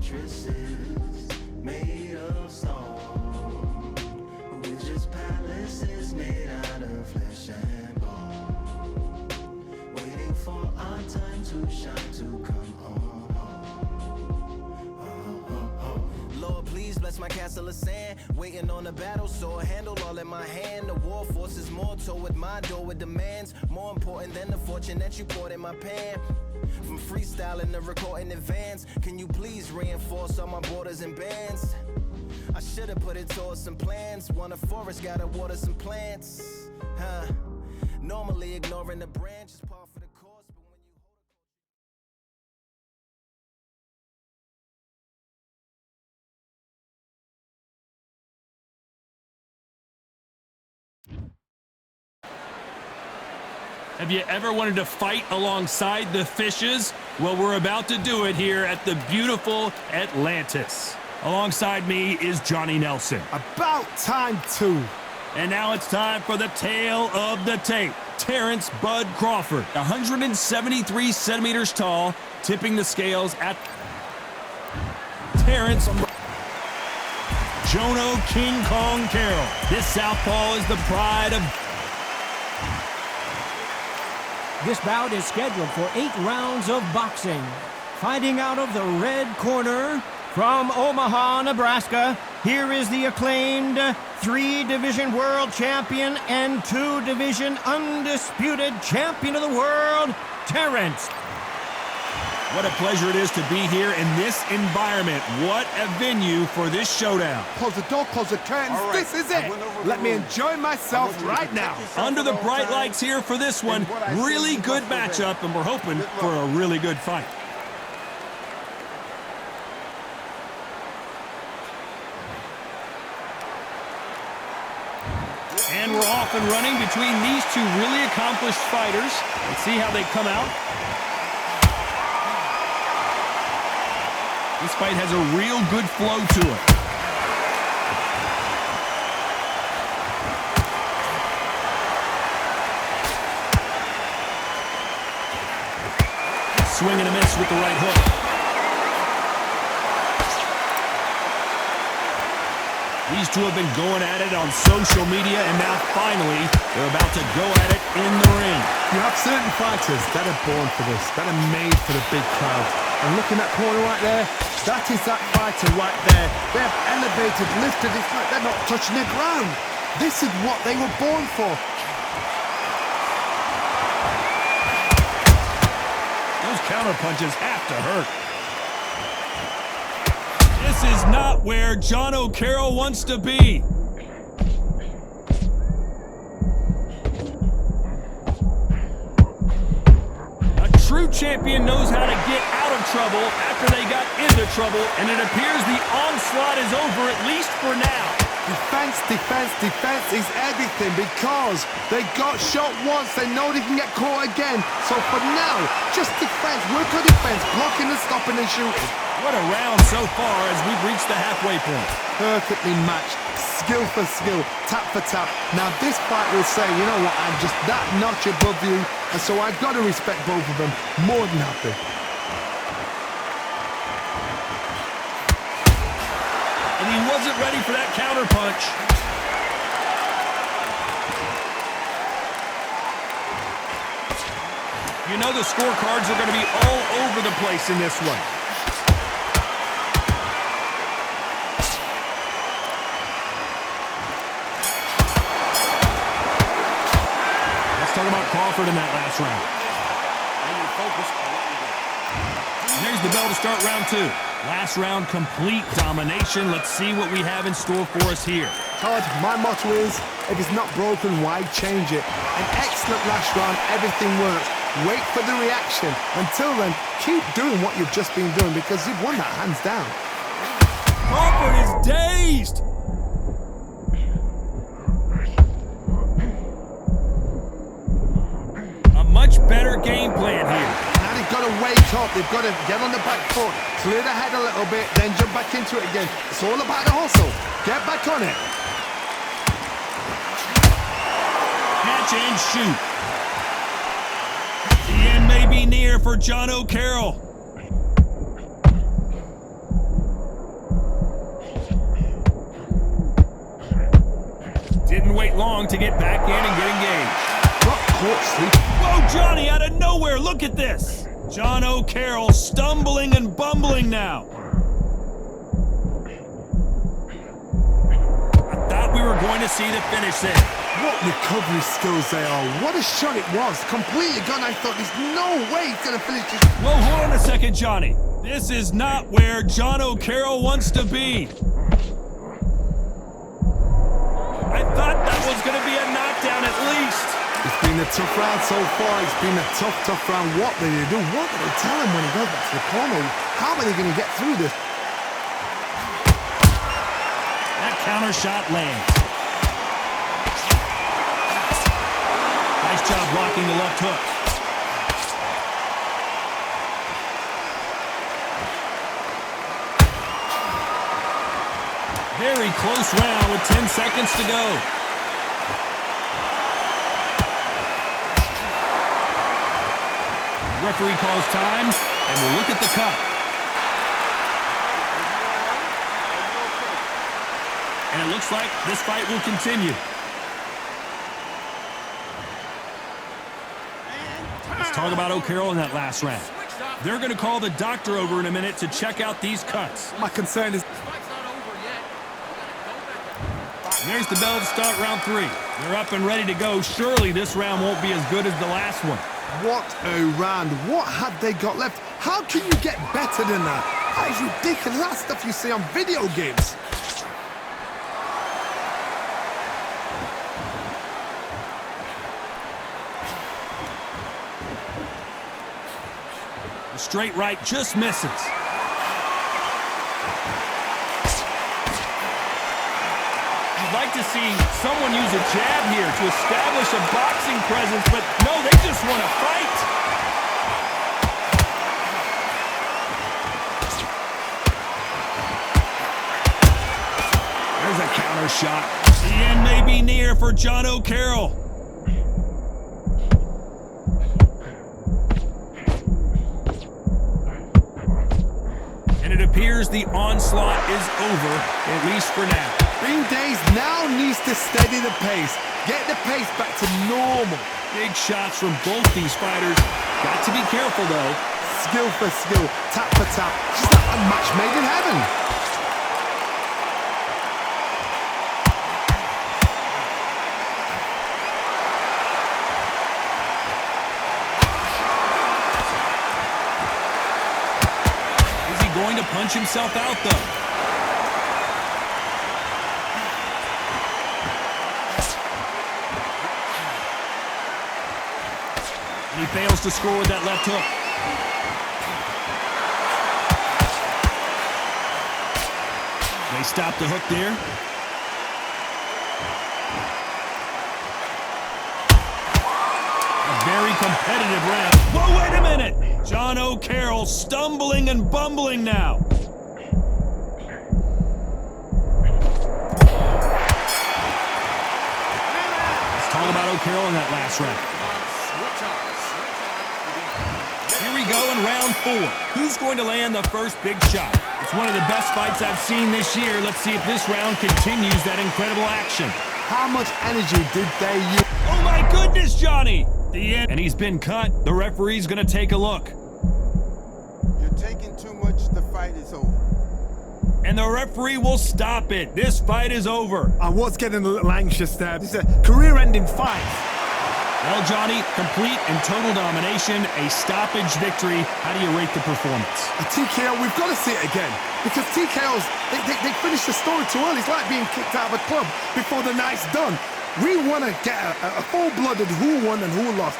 fortresses made of stone. We're just palaces made out of flesh and bone, waiting for our time to shine, to come on. Lord, please bless my castle of sand, waiting on the battle sword, handle all in my hand. The war forces more toward my door with demands, more important than the fortune that you poured in my pan. From freestyling to recording advance, can you please reinforce all my borders and bands? I should've put it towards some plans, want a forest, gotta water some plants. Normally ignoring the branch is par for the course, but when you Have you ever wanted to fight alongside the fishes? Well, we're about to do it here at the beautiful Atlantis. Alongside me is Johnny Nelson. About time, too. And now it's time for the tale of the tape. Terrence Bud Crawford, 173 centimeters tall, tipping the scales at Terrence Jono King Kong Carroll. This southpaw is the pride of... This bout is scheduled for 8 rounds of boxing. Fighting out of the red corner from Omaha, Nebraska, here is the acclaimed 3-division world champion and 2-division undisputed champion of the world, Terrence. What a pleasure it is to be here in this environment. What a venue for this showdown. Close the door, close the curtains. Right. This is it. Let me enjoy myself right now. Under the bright lights here for this one. Really good matchup, and we're hoping for a really good fight. And we're off and running between these two really accomplished fighters. Let's see how they come out. This fight has a real good flow to it. Swing and a miss with the right hook. These two have been going at it on social media, and now finally they're about to go at it in the ring. You have certain fighters that are born for this, that are made for the big crowd. And look in that corner right there, that is that fighter right there. They have elevated, lifted, it's like they're not touching the ground. This is what they were born for. Those counter punches have to hurt. This is not where John O'Carroll wants to be. A true champion knows how to get out of trouble after they got into trouble, and it appears the onslaught is over, at least for now. Defense, defense, defense is everything because they got shot once, they know they can get caught again. So for now, just defense, work on defense, blocking and stopping and shooting. What a round so far as we've reached the halfway point. Perfectly matched, skill for skill, tap for tap. Now this fight will say, you know what, I'm just that notch above you, and so I've got to respect both of them more than happy. And he wasn't ready for that counter punch. You know the scorecards are going to be all over the place in this one. Let's talk about Crawford in that last round. And there's the bell to start round 2. Last round, complete domination. Let's see what we have in store for us here. Todd, my motto is, if it's not broken, why change it? An excellent last round, everything works. Wait for the reaction. Until then, keep doing what you've just been doing because you've won that hands down. Crawford is dazed. A much better game plan here. Now they've got to wake up, they've got to get on the back foot, clear the head a little bit, then jump back into it again. It's all about the hustle. Get back on it. Catch and shoot. The end may be near for John O'Carroll. long to get back in and get engaged. Got caught sleeping. Whoa, Johnny, out of nowhere, look at this. John O'Carroll stumbling and bumbling now. I thought we were going to see the finish there. What recovery skills they are. What a shot it was. Completely gone. I thought there's no way he's going to finish this. Whoa, hold on a second, Johnny. This is not where John O'Carroll wants to be. I thought that was going to be a knockdown at least. It's been a tough round so far. It's been a tough round. What did they do? What did they tell him when he goes back to the corner? How are they going to get through this? That counter shot lands. Nice job blocking the left hook. Very close round with 10 seconds to go. Referee calls time, and we'll look at the cut. And it looks like this fight will continue. Let's talk about O'Carroll in that last round. They're going to call the doctor over in a minute to check out these cuts. My concern is... There's the bell to start round 3. They're up and ready to go. Surely this round won't be as good as the last one. What a round. What had they got left? How can you get better than that? That is ridiculous. That's stuff you see on video games. The straight right just misses. I'd like to see someone use a jab here to establish a boxing presence, but no, they just want to fight. There's a counter shot. The end may be near for John O'Carroll. And it appears the onslaught is over, at least for now. Ring Days now needs to steady the pace. Get the pace back to normal. Big shots from both these fighters. Got to be careful, though. Skill for skill, tap for tap. Just like a match made in heaven. Is he going to punch himself out, though? He fails to score with that left hook. They stop the hook there. A very competitive round. Whoa, wait a minute! John O'Carroll stumbling and bumbling now. Let's talk about O'Carroll in that last round. Here we go in round 4. Who's going to land the first big shot? It's one of the best fights I've seen this year. Let's see if this round continues that incredible action. How much energy did they use? Oh my goodness, Johnny! The end. And he's been cut. The referee's going to take a look. You're taking too much. The fight is over. And the referee will stop it. This fight is over. I was getting a little anxious there. This is a career-ending fight. Well, Johnny, complete and total domination, a stoppage victory. How do you rate the performance? A TKO, we've got to see it again. Because TKOs, they finish the story too early. It's like being kicked out of a club before the night's done. We want to get a full-blooded who won and who lost.